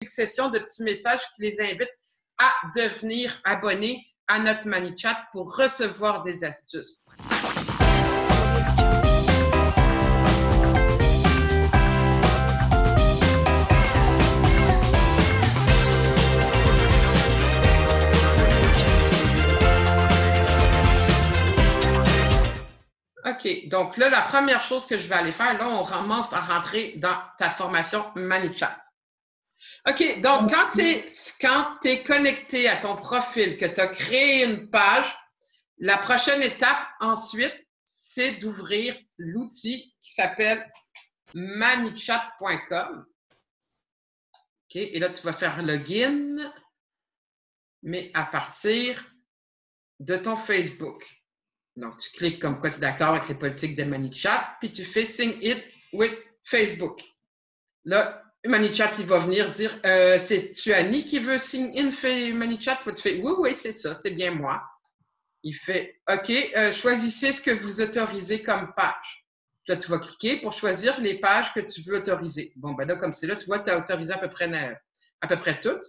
succession de petits messages qui les invitent à devenir abonnés à notre ManyChat pour recevoir des astuces. OK, donc là, la première chose que je vais aller faire, là, on commence à rentrer dans ta formation ManyChat. OK, donc quand tu es connecté à ton profil, que tu as créé une page, la prochaine étape ensuite, c'est d'ouvrir l'outil qui s'appelle manychat.com. OK, et là, tu vas faire login, mais à partir de ton Facebook. Donc, tu cliques comme quoi tu es d'accord avec les politiques de ManyChat, puis tu fais Sign It with Facebook. Là, ManyChat, il va venir dire c'est-tu Annie qui veut Sign In ManyChat? Tu fais oui, c'est ça, c'est bien moi. Il fait OK, choisissez ce que vous autorisez comme page. Là, tu vas cliquer pour choisir les pages que tu veux autoriser. Bon, ben là, comme c'est là, tu vois, tu as autorisé à peu près toutes.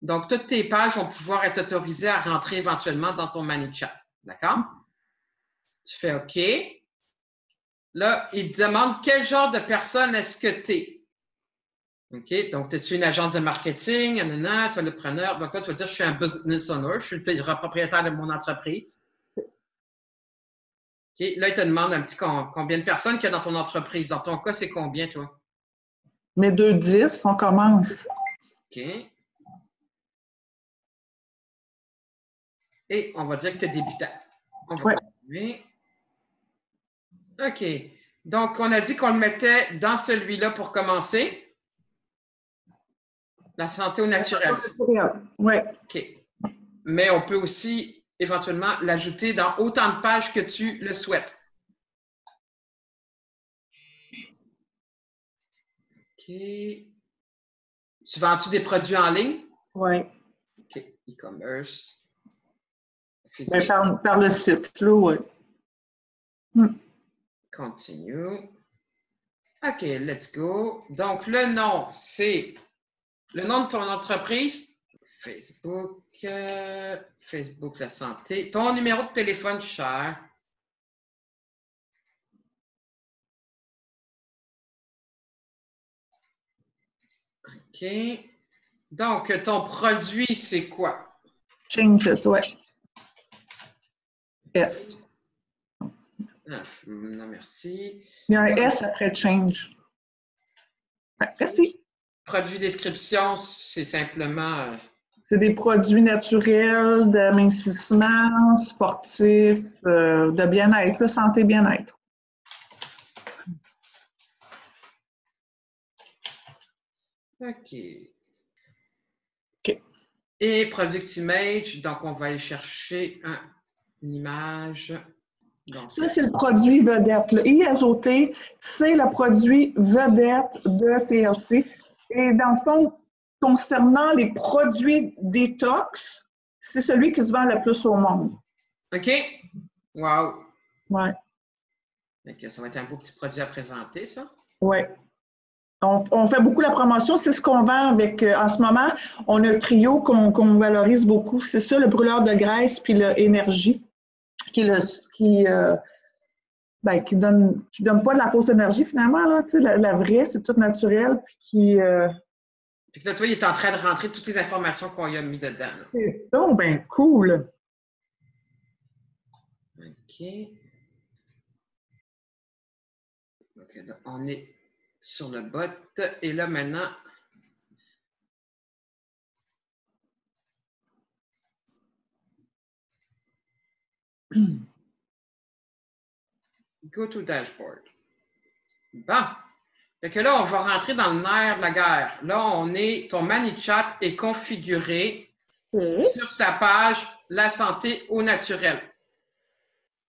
Donc, toutes tes pages vont pouvoir être autorisées à rentrer éventuellement dans ton ManyChat. D'accord? Tu fais OK. Là, il te demande quel genre de personne est-ce que tu es. OK? Donc, es-tu une agence de marketing? Solopreneur. Donc là, tu vas dire je suis un business owner, je suis le propriétaire de mon entreprise. OK? Là, il te demande un petit combien de personnes qu'il y a dans ton entreprise. Dans ton cas, c'est combien, toi? Mais 2-10, on commence. OK. Et on va dire que tu es débutant. On va continuer. OK. Donc, on a dit qu'on le mettait dans celui-là pour commencer. La santé au naturel. Oui. OK. Mais on peut aussi éventuellement l'ajouter dans autant de pages que tu le souhaites. OK. Tu vends-tu des produits en ligne? Oui. OK. E-commerce. Ben, par le site, là, oui. Continue. OK, let's go. Donc, le nom, c'est le nom de ton entreprise. Facebook, Facebook la santé. Ton numéro de téléphone, cher. OK. Donc, ton produit, c'est quoi? Changes, oui. S. Non, merci. Il y a un S après change. Merci. Produit description, c'est simplement... C'est des produits naturels, d'amincissement, sportifs, de bien-être, santé, bien-être. OK. OK. Et Product Image, donc on va aller chercher une image. Donc, ça, c'est le produit vedette. Le ISOT, c'est le produit vedette de TLC. Et dans le fond, concernant les produits détox, c'est celui qui se vend le plus au monde. OK. Wow. Oui. Okay, ça va être un beau petit produit à présenter, ça. Oui. On fait beaucoup la promotion. C'est ce qu'on vend avec, en ce moment, on a un trio qu'on valorise beaucoup. C'est ça, le brûleur de graisse puis l'énergie, qui donne pas de la fausse énergie, finalement. Là, la vraie, c'est tout naturel. Puis qui... Puis là, tu vois, il est en train de rentrer toutes les informations qu'on y a mis dedans. C'est donc bien cool. OK. OK, donc on est sur le bot. Et là, maintenant, go to dashboard. Bon. Fait que là, on va rentrer dans le nerf de la guerre. Là, ton ManyChat est configuré sur ta page La santé au naturel.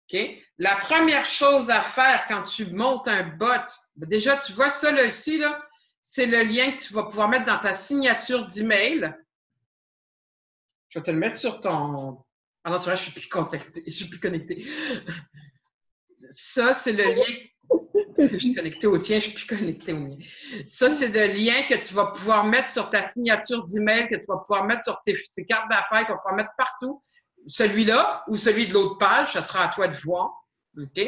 OK? La première chose à faire quand tu montes un bot, déjà, tu vois ça là, ici, là, c'est le lien que tu vas pouvoir mettre dans ta signature d'email. Je vais te le mettre sur ton... Ah non, c'est vrai, je suis plus connecté. Ça, c'est le lien... Je suis connectée au tien, je suis plus connectée au mien. Ça, c'est le lien que tu vas pouvoir mettre sur ta signature d'email, que tu vas pouvoir mettre sur tes cartes d'affaires, que tu vas pouvoir mettre partout. Celui-là ou celui de l'autre page, ça sera à toi de voir. OK?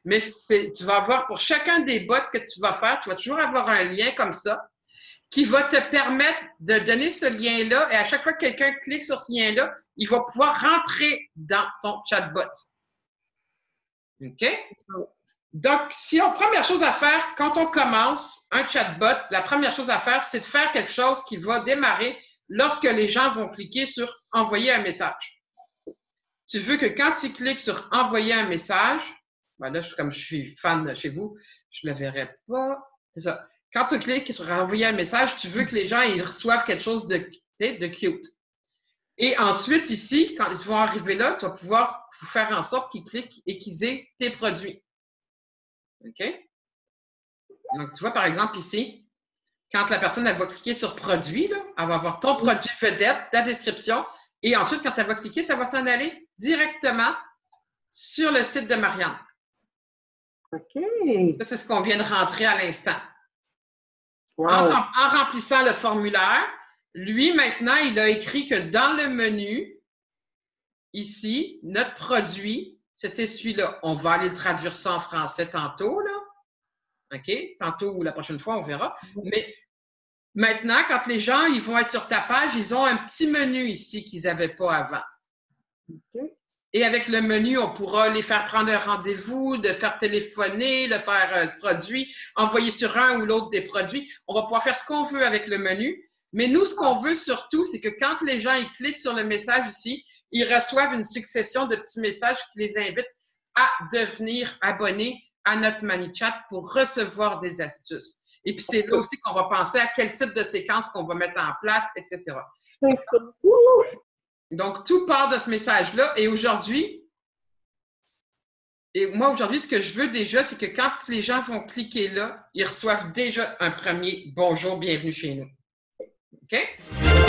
Mais tu vas avoir pour chacun des bots que tu vas faire, tu vas toujours avoir un lien comme ça qui va te permettre de donner ce lien-là et à chaque fois que quelqu'un clique sur ce lien-là, il va pouvoir rentrer dans ton chatbot. OK? Donc, première chose à faire, quand on commence un chatbot, la première chose à faire, c'est de faire quelque chose qui va démarrer lorsque les gens vont cliquer sur « Envoyer un message ». Tu veux que quand ils cliquent sur « Envoyer un message », ben là, comme je suis fan de chez vous, je ne le verrai pas. C'est ça. Quand tu cliques sur « Envoyer un message », tu veux que les gens ils reçoivent quelque chose de cute. Et ensuite, ici, quand ils vont arriver là, tu vas pouvoir faire en sorte qu'ils cliquent et qu'ils aient tes produits. OK? Donc, tu vois, par exemple, ici, quand la personne elle va cliquer sur « Produit », là, elle va avoir ton produit vedette, ta description, et ensuite, quand elle va cliquer, ça va s'en aller directement sur le site de Marianne. OK. Ça, c'est ce qu'on vient de rentrer à l'instant. Wow. En remplissant le formulaire, lui, maintenant, il a écrit que dans le menu, ici, notre produit, c'était celui-là. On va aller le traduire ça en français tantôt, là. OK? Tantôt ou la prochaine fois, on verra. Mais maintenant, quand les gens ils vont être sur ta page, ils ont un petit menu ici qu'ils n'avaient pas avant. OK. Et avec le menu, on pourra les faire prendre un rendez-vous, de faire téléphoner, de faire produit, envoyer sur un ou l'autre des produits. On va pouvoir faire ce qu'on veut avec le menu. Mais nous, ce qu'on veut surtout, c'est que quand les gens ils cliquent sur le message ici, ils reçoivent une succession de petits messages qui les invitent à devenir abonnés à notre ManyChat pour recevoir des astuces. Et puis, c'est là aussi qu'on va penser à quel type de séquence qu'on va mettre en place, etc. C'est ça. Donc, tout part de ce message-là. Et moi, aujourd'hui, ce que je veux déjà, c'est que quand les gens vont cliquer là, ils reçoivent déjà un premier « Bonjour, bienvenue chez nous ». OK?